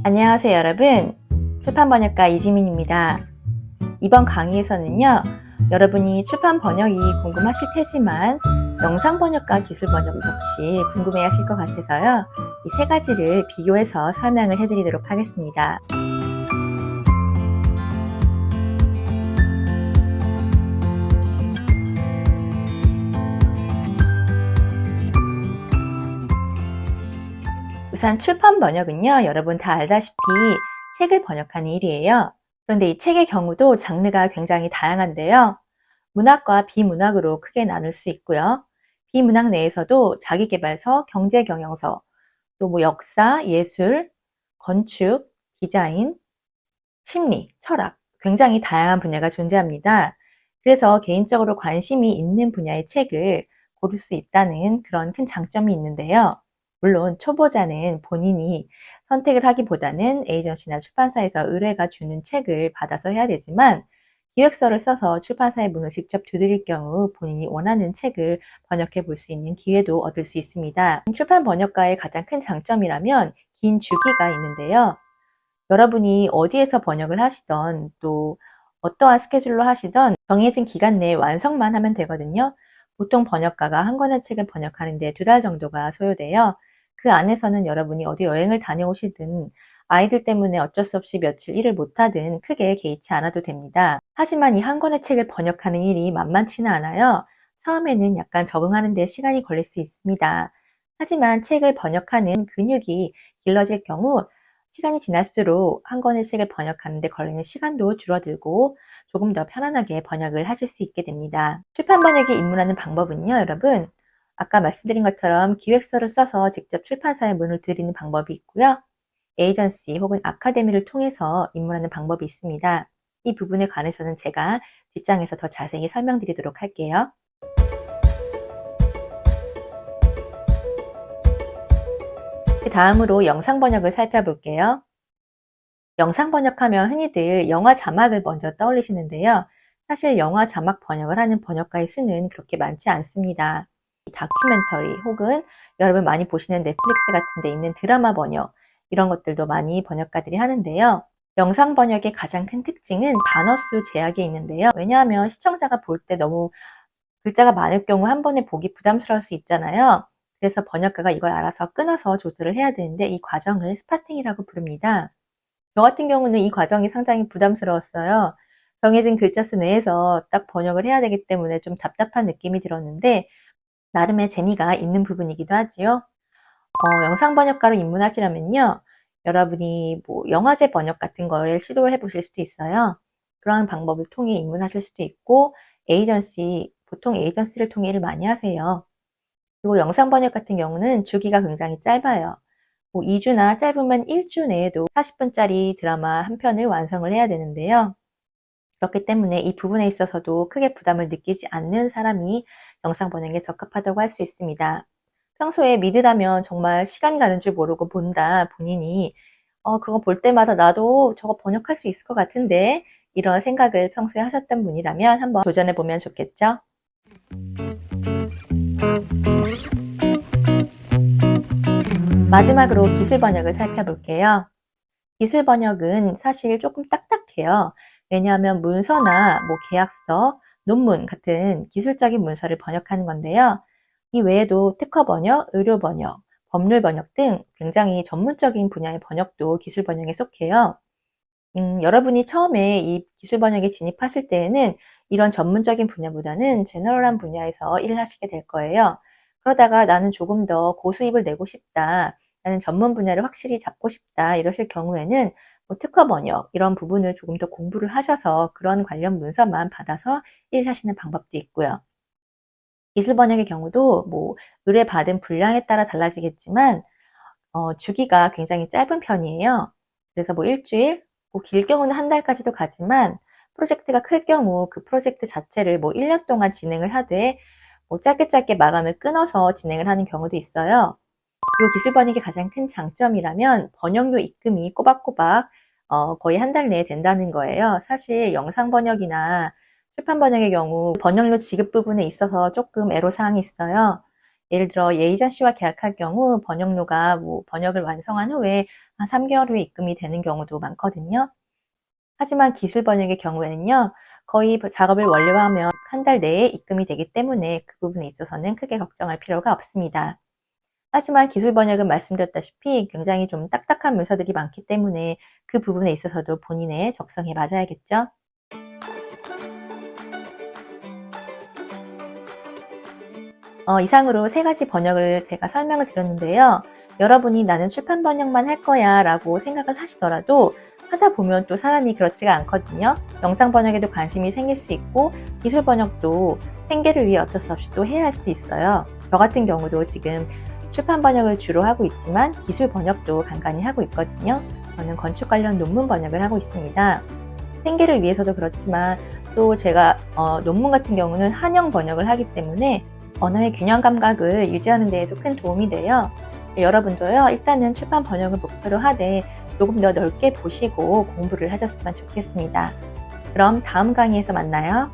안녕하세요 여러분, 출판번역가 이지민입니다. 이번 강의에서는요, 여러분이 출판 번역이 궁금하실 테지만 영상번역과 기술번역 역시 궁금해 하실 것 같아서요, 이 세 가지를 비교해서 설명을 해드리도록 하겠습니다. 우선 출판 번역은요, 여러분 다 알다시피 책을 번역하는 일이에요. 그런데 이 책의 경우도 장르가 굉장히 다양한데요. 문학과 비문학으로 크게 나눌 수 있고요. 비문학 내에서도 자기계발서, 경제경영서, 또 뭐 역사, 예술, 건축, 디자인, 심리, 철학, 굉장히 다양한 분야가 존재합니다. 그래서 개인적으로 관심이 있는 분야의 책을 고를 수 있다는 그런 큰 장점이 있는데요. 물론 초보자는 본인이 선택을 하기보다는 에이전시나 출판사에서 의뢰가 주는 책을 받아서 해야 되지만, 기획서를 써서 출판사의 문을 직접 두드릴 경우 본인이 원하는 책을 번역해 볼 수 있는 기회도 얻을 수 있습니다. 출판 번역가의 가장 큰 장점이라면 긴 주기가 있는데요. 여러분이 어디에서 번역을 하시던 또 어떠한 스케줄로 하시던 정해진 기간 내에 완성만 하면 되거든요. 보통 번역가가 한 권의 책을 번역하는데 2달 정도가 소요돼요. 그 안에서는 여러분이 어디 여행을 다녀오시든 아이들 때문에 어쩔 수 없이 며칠 일을 못하든 크게 개의치 않아도 됩니다. 하지만 이 한 권의 책을 번역하는 일이 만만치는 않아요. 처음에는 약간 적응하는 데 시간이 걸릴 수 있습니다. 하지만 책을 번역하는 근육이 길러질 경우 시간이 지날수록 한 권의 책을 번역하는 데 걸리는 시간도 줄어들고 조금 더 편안하게 번역을 하실 수 있게 됩니다. 출판 번역에 입문하는 방법은요, 여러분, 아까 말씀드린 것처럼 기획서를 써서 직접 출판사에 문을 두드리는 방법이 있고요. 에이전시 혹은 아카데미를 통해서 입문하는 방법이 있습니다. 이 부분에 관해서는 제가 뒷장에서 더 자세히 설명드리도록 할게요. 다음으로 영상 번역을 살펴볼게요. 영상 번역하면 흔히들 영화 자막을 먼저 떠올리시는데요. 사실 영화 자막 번역을 하는 번역가의 수는 그렇게 많지 않습니다. 다큐멘터리 혹은 여러분 많이 보시는 넷플릭스 같은 데 있는 드라마 번역, 이런 것들도 많이 번역가들이 하는데요. 영상 번역의 가장 큰 특징은 단어 수 제약이 있는데요. 왜냐하면 시청자가 볼 때 너무 글자가 많을 경우 한 번에 보기 부담스러울 수 있잖아요. 그래서 번역가가 이걸 알아서 끊어서 조절을 해야 되는데, 이 과정을 스파팅이라고 부릅니다. 저 같은 경우는 이 과정이 상당히 부담스러웠어요. 정해진 글자 수 내에서 딱 번역을 해야 되기 때문에 좀 답답한 느낌이 들었는데, 나름의 재미가 있는 부분이기도 하지요. 영상 번역가로 입문하시려면요, 여러분이 뭐 영화제 번역 같은 거를 시도를 해보실 수도 있어요. 그러한 방법을 통해 입문하실 수도 있고, 보통 에이전시를 통해 일을 많이 하세요. 그리고 영상 번역 같은 경우는 주기가 굉장히 짧아요. 뭐 2주나 짧으면 1주 내에도 40분짜리 드라마 한 편을 완성을 해야 되는데요. 그렇기 때문에 이 부분에 있어서도 크게 부담을 느끼지 않는 사람이 영상 번역에 적합하다고 할 수 있습니다. 평소에 미드라면 정말 시간 가는 줄 모르고 본다 본인이 그거 볼 때마다 나도 저거 번역할 수 있을 것 같은데, 이런 생각을 평소에 하셨던 분이라면 한번 도전해 보면 좋겠죠? 마지막으로 기술 번역을 살펴볼게요. 기술 번역은 사실 조금 딱딱해요. 왜냐하면 문서나 뭐 계약서, 논문 같은 기술적인 문서를 번역하는 건데요. 이 외에도 특허 번역, 의료 번역, 법률 번역 등 굉장히 전문적인 분야의 번역도 기술 번역에 속해요. 여러분이 처음에 이 기술 번역에 진입하실 때에는 이런 전문적인 분야보다는 제너럴한 분야에서 일을 하시게 될 거예요. 그러다가 나는 조금 더 고수입을 내고 싶다, 나는 전문 분야를 확실히 잡고 싶다, 이러실 경우에는 뭐 특허 번역 이런 부분을 조금 더 공부를 하셔서 그런 관련 문서만 받아서 일을 하시는 방법도 있고요. 기술 번역의 경우도 뭐 의뢰받은 분량에 따라 달라지겠지만 주기가 굉장히 짧은 편이에요. 그래서 뭐 일주일, 뭐 길 경우는 한 달까지도 가지만, 프로젝트가 클 경우 그 프로젝트 자체를 뭐 1년 동안 진행을 하되 뭐 짧게 마감을 끊어서 진행을 하는 경우도 있어요. 그리고 기술 번역의 가장 큰 장점이라면 번역료 입금이 꼬박꼬박 거의 한 달 내에 된다는 거예요. 사실 영상 번역이나 출판 번역의 경우 번역료 지급 부분에 있어서 조금 애로사항이 있어요. 예를 들어 예의자 씨와 계약할 경우 번역료가 번역을 완성한 후에 한 3개월 후에 입금이 되는 경우도 많거든요. 하지만 기술 번역의 경우에는요, 거의 작업을 완료하면 한 달 내에 입금이 되기 때문에 그 부분에 있어서는 크게 걱정할 필요가 없습니다. 하지만 기술 번역은 말씀드렸다시피 굉장히 좀 딱딱한 문서들이 많기 때문에 그 부분에 있어서도 본인의 적성에 맞아야겠죠. 이상으로 3가지 번역을 제가 설명을 드렸는데요. 여러분이 나는 출판 번역만 할 거야 라고 생각을 하시더라도 하다 보면 또 사람이 그렇지가 않거든요. 영상 번역에도 관심이 생길 수 있고 기술 번역도 생계를 위해 어쩔 수 없이 또 해야 할 수도 있어요. 저 같은 경우도 지금 출판 번역을 주로 하고 있지만 기술 번역도 간간히 하고 있거든요. 저는 건축 관련 논문 번역을 하고 있습니다. 생계를 위해서도 그렇지만 또 제가 논문 같은 경우는 한영 번역을 하기 때문에 언어의 균형 감각을 유지하는 데에도 큰 도움이 돼요. 여러분도요, 일단은 출판 번역을 목표로 하되 조금 더 넓게 보시고 공부를 하셨으면 좋겠습니다. 그럼 다음 강의에서 만나요.